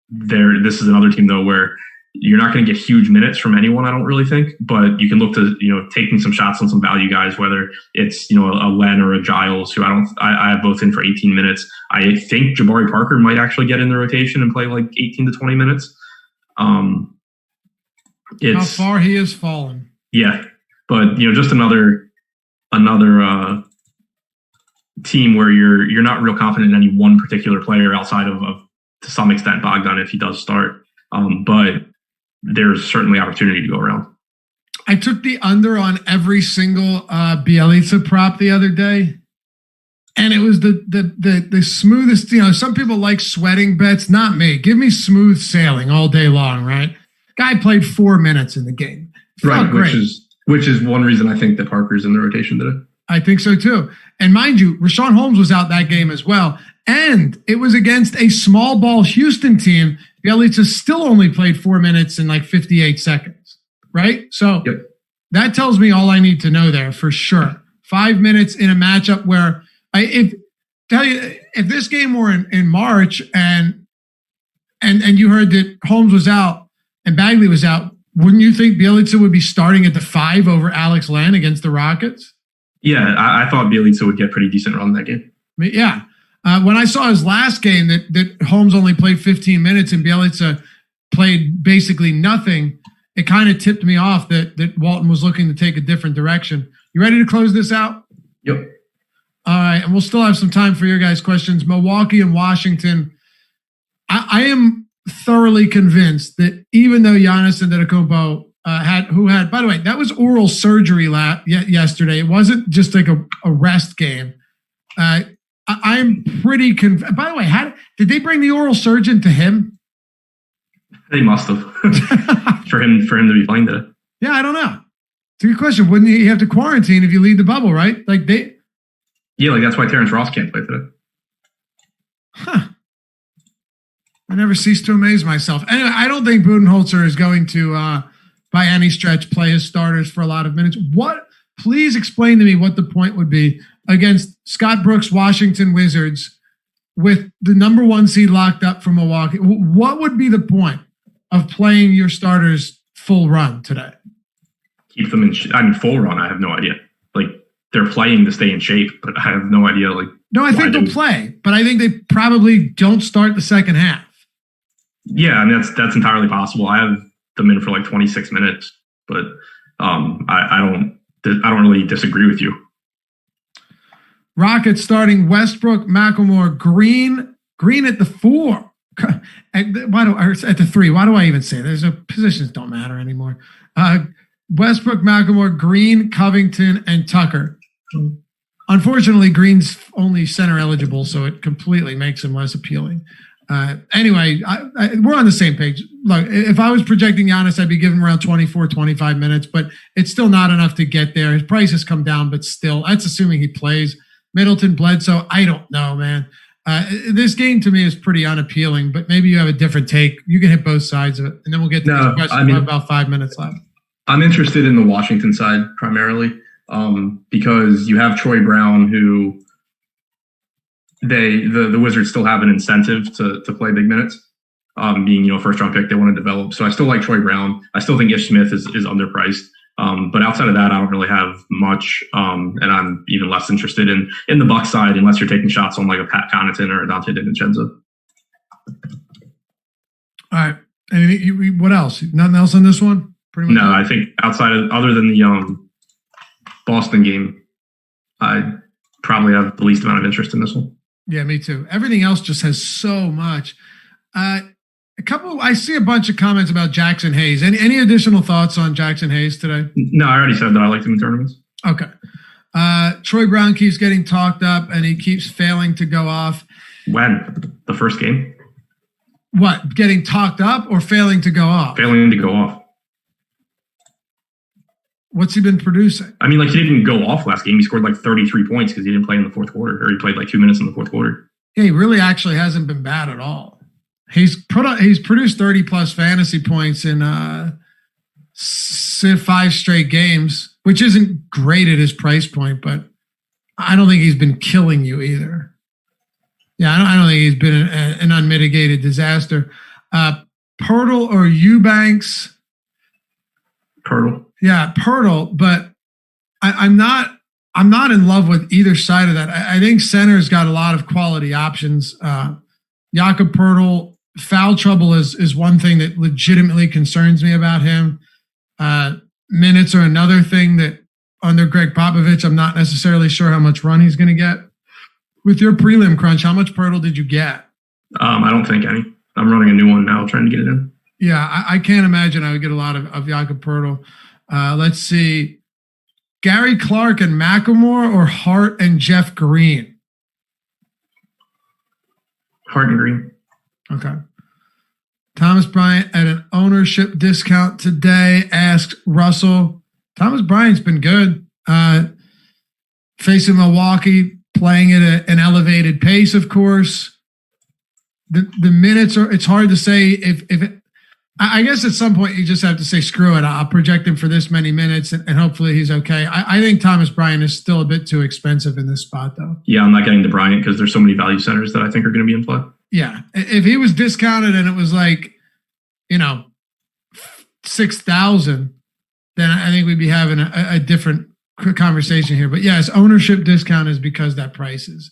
this is another team though, where you're not going to get huge minutes from anyone. I don't really think, but you can look to, taking some shots on some value guys, whether it's, a Len or a Giles, who I have both in for 18 minutes. I think Jabari Parker might actually get in the rotation and play like 18 to 20 minutes. How far he has fallen. Yeah. But, just another team where you're not real confident in any one particular player outside of to some extent Bogdan if he does start. But there's certainly opportunity to go around. I took the under on every single Bielitsa prop the other day, and it was the smoothest. Some people like sweating bets, not me. Give me smooth sailing all day long, right? Guy played 4 minutes in the game, right? Which is one reason I think that Parker's in the rotation today. I think so too. And mind you, Rashawn Holmes was out that game as well. And it was against a small ball Houston team. Bielitsa still only played 4 minutes and like 58 seconds, right? So That tells me all I need to know there for sure. 5 minutes in a matchup where if this game were in March and you heard that Holmes was out and Bagley was out, wouldn't you think Bielitsa would be starting at the 5 over Alex Len against the Rockets? Yeah, I thought Bielitsa would get pretty decent run in that game. Yeah. When I saw his last game that Holmes only played 15 minutes and Bielitsa played basically nothing, it kind of tipped me off that Walton was looking to take a different direction. You ready to close this out? Yep. All right. And we'll still have some time for your guys' questions. Milwaukee and Washington. I am thoroughly convinced that even though Giannis Antetokounmpo had, by the way, that was oral surgery yesterday. It wasn't just like a rest game. I'm pretty convinced. By the way, did they bring the oral surgeon to him? They must have for him to be playing today. Yeah, I don't know. It's a good question. Wouldn't you have to quarantine if you leave the bubble, right? Like Yeah, like that's why Terrence Ross can't play today. Huh. I never cease to amaze myself. Anyway, I don't think Budenholzer is going to, by any stretch, play his starters for a lot of minutes. Please explain to me what the point would be against Scott Brooks' Washington Wizards with the number 1 seed locked up for Milwaukee. What would be the point of playing your starters full run today? Keep them in full run. I have no idea. Like, they're playing to stay in shape, but I have no idea. Like, no, I think they'll play, but I think they probably don't start the second half. Yeah, I mean that's entirely possible. I have them in for like 26 minutes, but I don't really disagree with you. Rockets starting Westbrook, McLemore, Green at the 4. At the 3? Why do I even say there's no positions don't matter anymore? Westbrook, McLemore, Green, Covington, and Tucker. Unfortunately, Green's only center eligible, so it completely makes him less appealing. Anyway, we're on the same page. Look, if I was projecting Giannis, I'd be giving him around 24, 25 minutes, but it's still not enough to get there. His price has come down, but still, that's assuming he plays. Middleton, Bledsoe, I don't know, man. This game to me is pretty unappealing, but maybe you have a different take. You can hit both sides of it, and then we'll get to this question. We have about 5 minutes left. I'm interested in the Washington side primarily because you have Troy Brown, who the Wizards still have an incentive to play big minutes, being first round pick they want to develop. So I still like Troy Brown. I still think Ish Smith is underpriced. But outside of that, I don't really have much, and I'm even less interested in the Bucks side unless you're taking shots on like a Pat Connaughton or a Dante DiVincenzo. All right. What else? Nothing else on this one? Pretty much. No, I think other than the Boston game, I probably have the least amount of interest in this one. Yeah, me too. Everything else just has so much. I see a bunch of comments about Jackson Hayes. Any additional thoughts on Jackson Hayes today? No, I already said that I liked him in tournaments. Okay. Troy Brown keeps getting talked up and he keeps failing to go off. When? The first game? What? Getting talked up or failing to go off? Failing to go off. What's he been producing? I mean, like, he didn't go off last game. He scored like 33 points because he didn't play in the fourth quarter, or he played like 2 minutes in the fourth quarter. Yeah, he really actually hasn't been bad at all. He's produced 30 plus fantasy points in 5 straight games, which isn't great at his price point, but I don't think he's been killing you either. Yeah, I don't think he's been an unmitigated disaster. Pirtle or Eubanks? Pirtle. Yeah, Pirtle, but I'm not in love with either side of that. I think center's got a lot of quality options. Jakob Pirtle, foul trouble is one thing that legitimately concerns me about him. Minutes are another thing that under Greg Popovich, I'm not necessarily sure how much run he's going to get. With your prelim crunch, how much Pirtle did you get? I don't think any. I'm running a new one now, trying to get it in. Yeah, I can't imagine I would get a lot of Jakob Pirtle. Let's see. Gary Clark and McLemore or Hart and Jeff Green? Hart and Green. Okay. Thomas Bryant at an ownership discount today, asked Russell. Thomas Bryant's been good. Facing Milwaukee, playing at an elevated pace, of course. The minutes are, it's hard to say if I guess at some point you just have to say, screw it. I'll project him for this many minutes and hopefully he's okay. I think Thomas Bryant is still a bit too expensive in this spot though. Yeah, I'm not getting to Bryant because there's so many value centers that I think are going to be in play. Yeah. If he was discounted and it was like, 6,000, then I think we'd be having a different conversation here. But yes, ownership discount is because that price is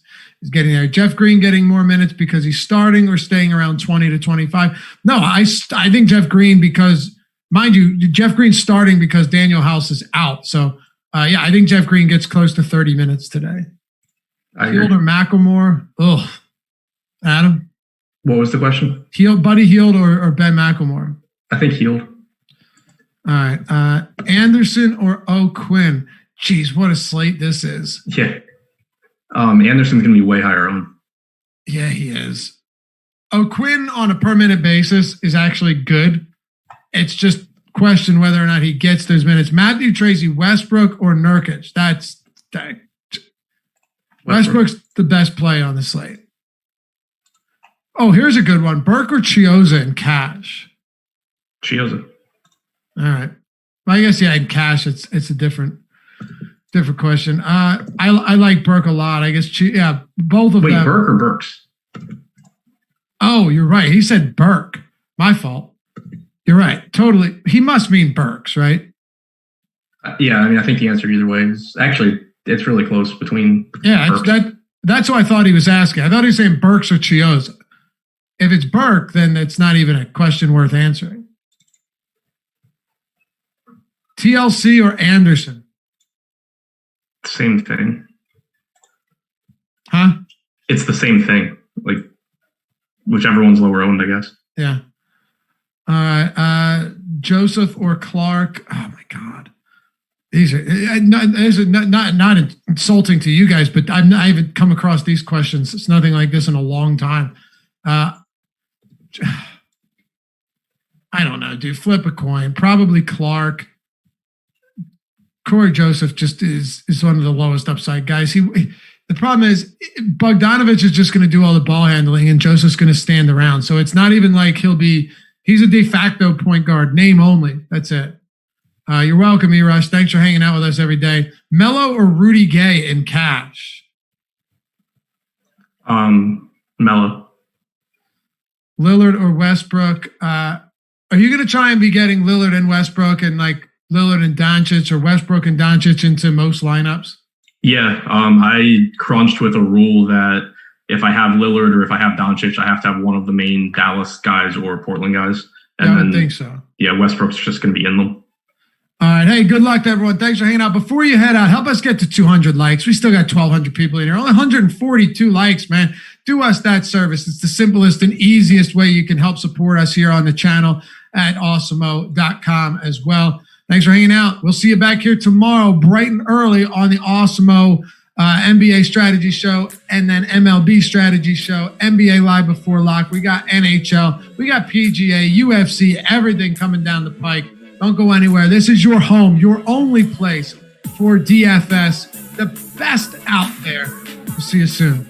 getting there. Jeff Green getting more minutes because he's starting or staying around 20 to 25. No, I think Jeff Green because, mind you, Jeff Green's starting because Daniel House is out. So, I think Jeff Green gets close to 30 minutes today. Hield or McLemore? Ugh. Adam? What was the question? Buddy Hield or Ben McLemore? I think Hield. All right. Anderson or O'Quinn? Jeez, what a slate this is. Yeah. Anderson's going to be way higher on. Yeah, he is. O'Quinn on a per minute basis is actually good. It's just question whether or not he gets those minutes. Matthew Tracy, Westbrook or Nurkic? Westbrook's the best play on the slate. Oh, here's a good one. Burke or Chioza in cash? Chioza. All right. Well, I guess, in cash, it's a different question. I like Burke a lot. I guess, both of them. Wait, Burke or Burks? Oh, you're right. He said Burke. My fault. You're right. Totally. He must mean Burks, right? Yeah, I mean, I think the answer either way is actually it's really close between. Yeah, that's what I thought he was asking. I thought he was saying Burks or Chioza. If it's Burke, then it's not even a question worth answering. TLC or Anderson? Same thing. Huh? It's the same thing. Like whichever one's lower owned, I guess. Yeah. All right. Joseph or Clark? Oh my God. These are not insulting to you guys, but I haven't come across these questions. It's nothing like this in a long time. I don't know, dude. Flip a coin. Probably Clark. Corey Joseph just is one of the lowest upside guys. The problem is Bogdanovich is just going to do all the ball handling and Joseph's going to stand around. So it's not even like he's a de facto point guard, name only. That's it. You're welcome, E-Rush. Thanks for hanging out with us every day. Melo or Rudy Gay in cash? Melo. Lillard or Westbrook? Are you going to try and be getting Lillard and Westbrook and like Lillard and Doncic or Westbrook and Doncic into most lineups? Yeah, I crunched with a rule that if I have Lillard or if I have Doncic, I have to have one of the main Dallas guys or Portland guys. And I would think so. Yeah, Westbrook's just going to be in them. All right. Hey, good luck to everyone. Thanks for hanging out. Before you head out, help us get to 200 likes. We still got 1,200 people in here. Only 142 likes, man. Do us that service. It's the simplest and easiest way you can help support us here on the channel at awesemo.com as well. Thanks for hanging out. We'll see you back here tomorrow, bright and early on the Awesemo NBA Strategy Show and then MLB Strategy Show, NBA Live Before Lock. We got NHL, we got PGA, UFC, everything coming down the pike. Don't go anywhere. This is your home, your only place for DFS, the best out there. We'll see you soon.